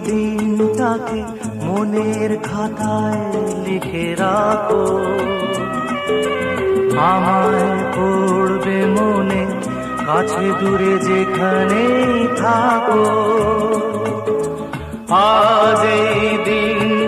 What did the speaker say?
দিনটাকে মনের খাতায় লিখে রাখো, আমায় পড়বে মনে, কাছে দূরে যেখানেই থাকো। আজ এই দিন